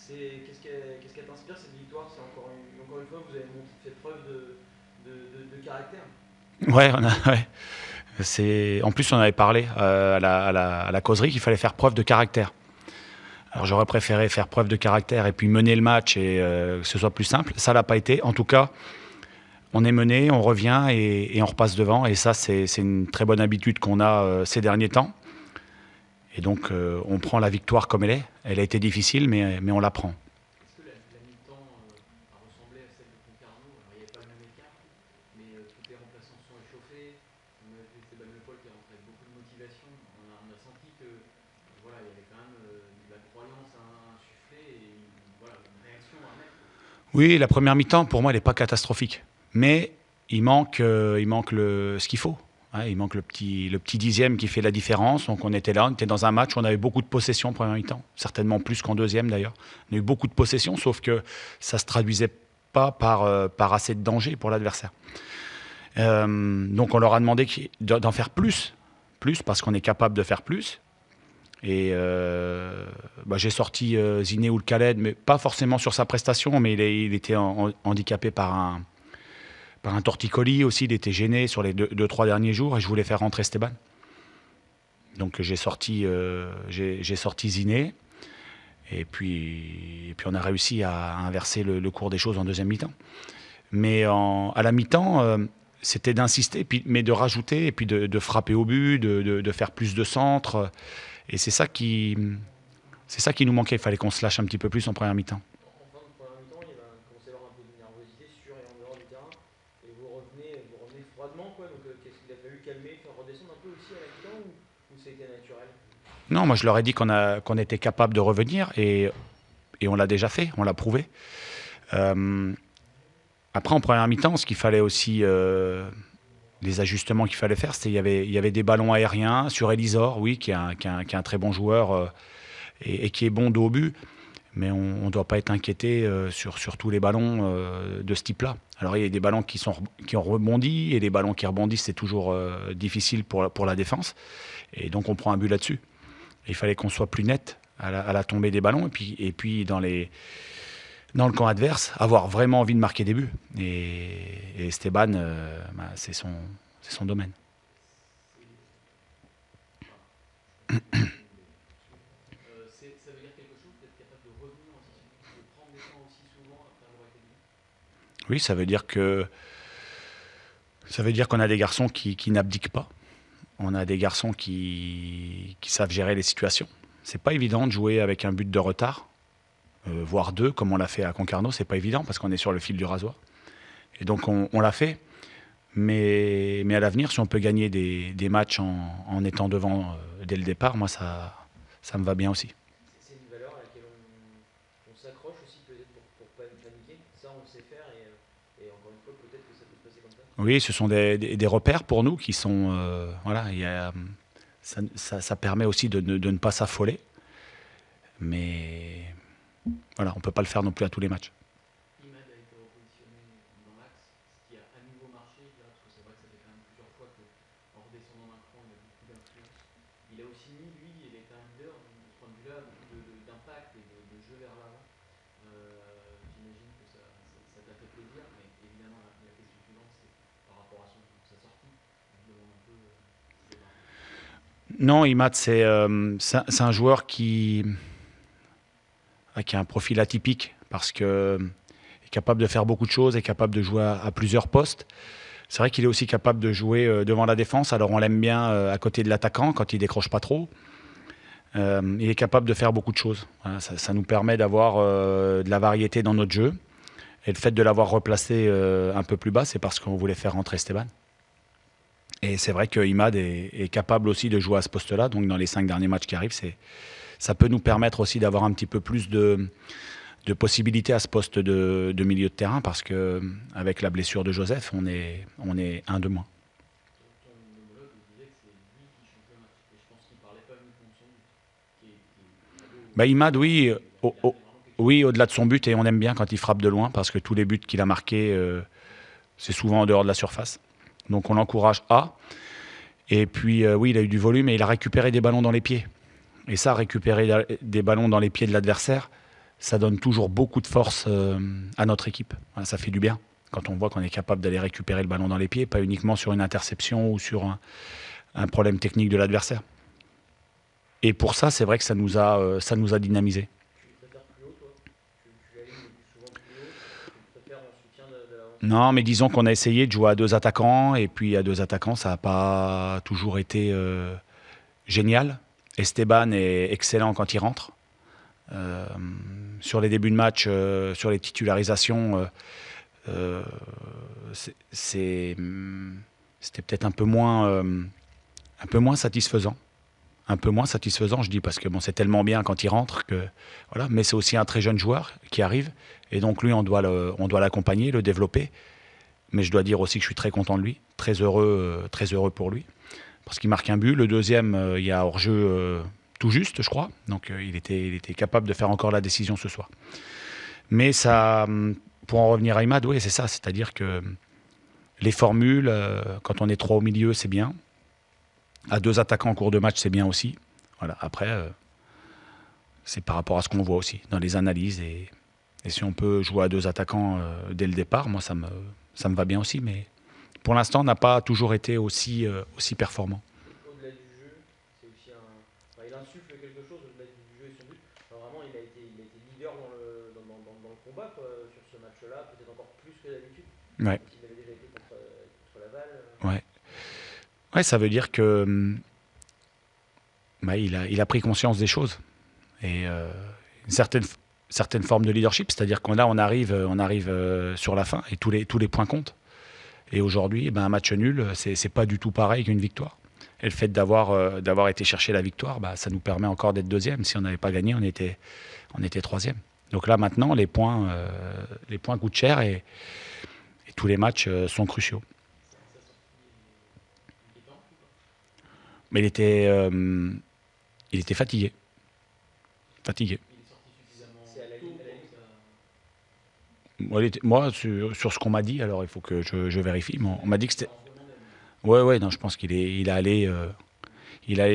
Qu'est-ce qu'elle t'inspire cette victoire? C'est encore une fois, vous avez fait preuve de caractère. Ouais, ouais. En plus, on avait parlé à la causerie qu'il fallait faire preuve de caractère. Alors j'aurais préféré faire preuve de caractère et puis mener le match et que ce soit plus simple. Ça l'a pas été. En tout cas, on est mené, on revient et on repasse devant. Et ça, c'est une très bonne habitude qu'on a ces derniers temps. Et donc, on prend la victoire comme elle est. Elle a été difficile, mais on la prend. Est-ce que la mi-temps a ressemblé à celle de Concarneau? Alors il n'y avait pas le même écart, mais tous les remplaçants se sont échauffés. On a vu Esteban Le Paul qui est rentré avec beaucoup de motivation. On a senti que voilà, il y avait quand même de la croyance à insuffler et voilà, une réaction à mettre. Oui, la première mi-temps, pour moi, elle n'est pas catastrophique. Mais il manque ce qu'il faut. Ouais, il manque le petit dixième qui fait la différence. Donc on était là, on était dans un match où on avait beaucoup de possession en première mi-temps. Certainement plus qu'en deuxième d'ailleurs. On a eu beaucoup de possession, sauf que ça ne se traduisait pas par assez de danger pour l'adversaire. Donc on leur a demandé d'en faire plus parce qu'on est capable de faire plus. Et j'ai sorti Ziné ou le Khaled, mais pas forcément sur sa prestation, mais il était handicapé par un torticolis aussi. Il était gêné sur les trois derniers jours et je voulais faire rentrer Esteban. Donc j'ai sorti Ziné et puis on a réussi à inverser le cours des choses en deuxième mi-temps. Mais à la mi-temps, c'était d'insister, mais de rajouter et puis de frapper au but, de faire plus de centres. Et c'est ça qui nous manquait. Il fallait qu'on se lâche un petit peu plus en première mi-temps. En fin de première mi-temps, il va commencer à y avoir un peu de nervosité sur et en dehors du terrain. Et vous revenez froidement, quoi. Donc qu'est-ce qu'il a fallu calmer, faire redescendre un peu aussi à la mi-temps ou c'était naturel? Non, moi je leur ai dit qu'on était capable de revenir et on l'a déjà fait, on l'a prouvé. Euh, Après, en première mi-temps, ce qu'il fallait aussi, les ajustements qu'il fallait faire, c'était il y avait des ballons aériens sur Elisor, oui, qui est un très bon joueur et qui est bon dos au but. Mais on ne doit pas être inquiété sur tous les ballons de ce type-là. Alors il y a des ballons qui ont rebondi et les ballons qui rebondissent, c'est toujours difficile pour la défense. Et donc on prend un but là-dessus. Il fallait qu'on soit plus net à la tombée des ballons et puis dans le camp adverse, avoir vraiment envie de marquer des buts. Et Esteban, c'est son domaine. Enfin, ça veut dire quelque chose d'être capable de revenir aussi, de prendre les temps aussi souvent après avoir été mis. Oui, ça veut dire qu'on a des garçons qui n'abdiquent pas. On a des garçons qui savent gérer les situations. C'est pas évident de jouer avec un but de retard, voire deux, comme on l'a fait à Concarneau. C'est pas évident parce qu'on est sur le fil du rasoir. Et donc on l'a fait. Mais à l'avenir, si on peut gagner des matchs en étant devant dès le départ, moi ça me va bien aussi. C'est une valeur à laquelle on s'accroche aussi peut-être pour pas paniquer. Ça, on sait faire et encore une fois, peut-être que ça peut se passer comme ça. Oui, ce sont des repères pour nous qui sont voilà. Ça permet aussi de ne pas s'affoler. Mais voilà, on ne peut pas le faire non plus à tous les matchs. Imad a été repositionné dans l'axe, ce qui a à nouveau marché, je dirais, parce que c'est vrai que ça fait quand même plusieurs fois qu'en redescendant d'un cran, il a beaucoup d'influence. Il a aussi mis, lui, il est un leader de ce point de vue-là, beaucoup d'impact et de jeu vers l'avant. J'imagine que ça t'a fait plaisir, mais évidemment, la question suivante, c'est par rapport à sa sortie. On se demande un peu ce qui démarre. Non, Imad, c'est un joueur qui a un profil atypique parce que est capable de faire beaucoup de choses, est capable de jouer à plusieurs postes. C'est vrai qu'il est aussi capable de jouer devant la défense. Alors on l'aime bien à côté de l'attaquant quand il décroche pas trop. Il est capable de faire beaucoup de choses. Voilà, ça nous permet d'avoir de la variété dans notre jeu. Et le fait de l'avoir replacé un peu plus bas, c'est parce qu'on voulait faire rentrer Esteban. Et c'est vrai que Imad est capable aussi de jouer à ce poste-là. Donc dans les 5 derniers matchs qui arrivent, ça peut nous permettre aussi d'avoir un petit peu plus de possibilités à ce poste de milieu de terrain parce que avec la blessure de Joseph, on est un de moins. Ton homologue disait que c'est lui qui change le match. Et je pense qu'il parlait pas uniquement de son but, qui a beau Bah, Imad, démarrer, oui, il a vraiment quelque chose. oui, au-delà de son but, et on aime bien quand il frappe de loin parce que tous les buts qu'il a marqués, c'est souvent en dehors de la surface. Donc on l'encourage à. Et puis oui, il a eu du volume et il a récupéré des ballons dans les pieds. Et ça, récupérer des ballons dans les pieds de l'adversaire, ça donne toujours beaucoup de force à notre équipe. Voilà, ça fait du bien quand on voit qu'on est capable d'aller récupérer le ballon dans les pieds, pas uniquement sur une interception ou sur un problème technique de l'adversaire. Et pour ça, c'est vrai que ça nous a dynamisé. Tu préfères plus haut, toi? Tu alignes souvent plus haut? Tu préfères en soutien de l'avancée? Non, mais disons qu'on a essayé de jouer à 2 attaquants, et puis à 2 attaquants, ça n'a pas toujours été génial. Esteban est excellent quand il rentre. Euh, sur les débuts de match, sur les titularisations, c'était peut-être un peu moins satisfaisant. Un peu moins satisfaisant, je dis, parce que bon, c'est tellement bien quand il rentre que voilà. Mais c'est aussi un très jeune joueur qui arrive, et donc lui, on doit l'accompagner, le développer. Mais je dois dire aussi que je suis très content de lui, très heureux pour lui, parce qu'il marque un but. Le deuxième, il y a hors-jeu tout juste, je crois. Donc il était capable de faire encore la décision ce soir. Mais ça, pour en revenir à Imad, oui, c'est ça. C'est-à-dire que les formules, quand on est 3 au milieu, c'est bien. À 2 attaquants en cours de match, c'est bien aussi. Voilà. Après, c'est par rapport à ce qu'on voit aussi dans les analyses. Et si on peut jouer à 2 attaquants dès le départ, moi, ça me va bien aussi. Mais pour l'instant, on n'a pas toujours été aussi performant. Au-delà du jeu, c'est aussi un. Enfin, il insuffle quelque chose au-delà du jeu et son but. Enfin, vraiment, il a été leader dans le combat quoi, sur ce match-là, peut-être encore plus que d'habitude. Ouais. Il avait déjà été contre Laval. Ouais. Ouais, ça veut dire que il a pris conscience des choses. Et une certaine forme de leadership, c'est-à-dire qu'on arrive sur la fin et tous les points comptent. Et aujourd'hui, un match nul, c'est pas du tout pareil qu'une victoire. Et le fait d'avoir été chercher la victoire, ça nous permet encore d'être deuxième. Si on n'avait pas gagné, on était troisième. Donc là, maintenant, les points coûtent cher, et tous les matchs sont cruciaux. Mais il était fatigué. Fatigué. C'est à la limite. Moi, sur ce qu'on m'a dit, alors il faut que je vérifie, mais on m'a dit que c'était. Ouais, non, je pense qu'il est allé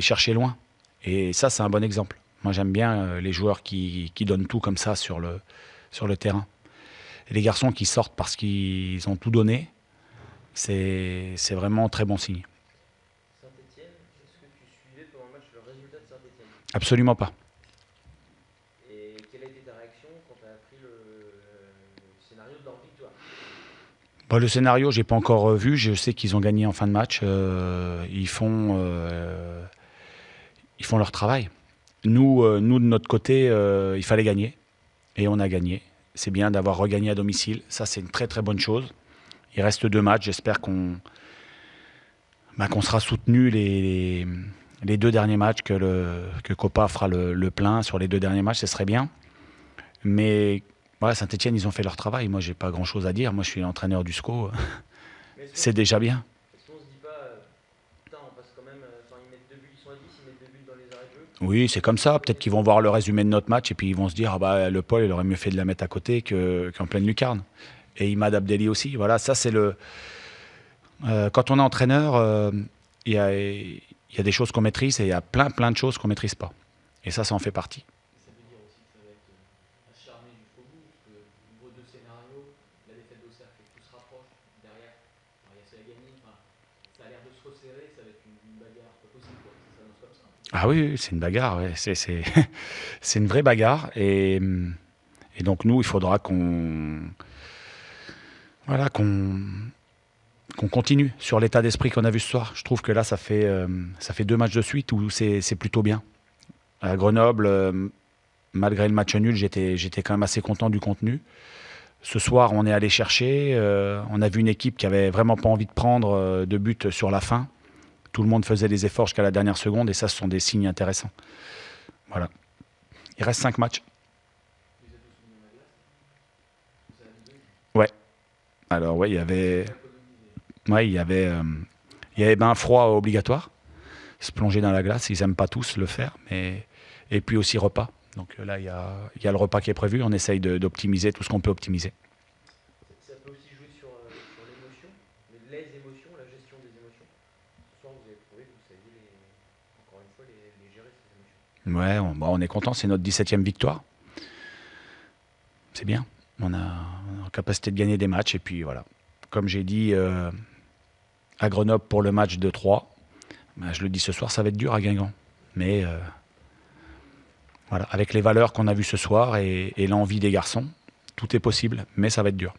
chercher loin. Et ça, c'est un bon exemple. Moi, j'aime bien les joueurs qui donnent tout comme ça sur le terrain. Et les garçons qui sortent parce qu'ils ont tout donné, c'est vraiment un très bon signe. Saint-Etienne, est-ce que tu suivais pendant le match le résultat de Saint-Etienne? Absolument pas. Et quelle a été ta réaction quand tu as appris le scénario de leur victoire? Le scénario, j'ai pas encore vu. Je sais qu'ils ont gagné en fin de match. Ils font leur travail. Nous, de notre côté, il fallait gagner. Et on a gagné. C'est bien d'avoir regagné à domicile. Ça, c'est une très très bonne chose. Il reste 2 matchs. J'espère qu'on sera soutenu les 2 derniers matchs, que Copa fera le plein sur les 2 derniers matchs. Ce serait bien. Mais voilà, Saint-Etienne, ils ont fait leur travail. Moi, j'ai pas grand-chose à dire. Moi, je suis l'entraîneur du SCO. C'est déjà bien. Est-ce qu'on se dit pas, putain, on passe quand même, enfin, ils mettent 2 buts, ils sont à 10, ils mettent 2 buts dans les arrêts de jeu. Oui, c'est comme ça. Peut-être qu'ils vont voir le résumé de notre match et puis ils vont se dire, le Paul, il aurait mieux fait de la mettre à côté qu'en pleine lucarne. Et Imad Abdelli aussi. Voilà, ça c'est le. Quand on est entraîneur, il y a des choses qu'on maîtrise et il y a plein de choses qu'on maîtrise pas. Et ça en fait partie. Ça veut dire aussi que ça va être acharné jusqu'au bout, parce que vos 2 scénarios, la défaite d'Auxerre fait que tout se rapproche. Derrière, il y a ça à gagner. Enfin, ça a l'air de se resserrer, ça va être une bagarre pas possible, quoi. Ça s'annonce comme ça. Ah oui, c'est une bagarre. Ouais. C'est une vraie bagarre. Et donc nous, il faudra qu'on continue sur l'état d'esprit qu'on a vu ce soir. Je trouve que là, ça fait 2 matchs de suite où c'est plutôt bien. À Grenoble, malgré le match nul, j'étais quand même assez content du contenu. Ce soir, on est allé chercher. On a vu une équipe qui avait vraiment pas envie de prendre de but sur la fin. Tout le monde faisait des efforts jusqu'à la dernière seconde, et ça, ce sont des signes intéressants. Voilà. Il reste 5 matchs. Vous êtes tous mis dans la glace? Vous avez deux? Ouais. Alors ouais, il y avait un froid obligatoire. Se plonger dans la glace, ils n'aiment pas tous le faire, et puis aussi repas. Donc là, il y a le repas qui est prévu. On essaye d'optimiser tout ce qu'on peut optimiser. Ça peut aussi jouer sur l'émotion, les émotions, la gestion des émotions. Ce soir, vous avez prouvé que vous saviez, encore une fois, les gérer, ces émotions. Ouais, on est content. C'est notre 17e victoire. c'est bien. On a en capacité de gagner des matchs. Et puis voilà, comme j'ai dit à Grenoble pour le match de 3, ben, je le dis ce soir, ça va être dur à Guingamp. Mais voilà, avec les valeurs qu'on a vues ce soir et l'envie des garçons, tout est possible, mais ça va être dur.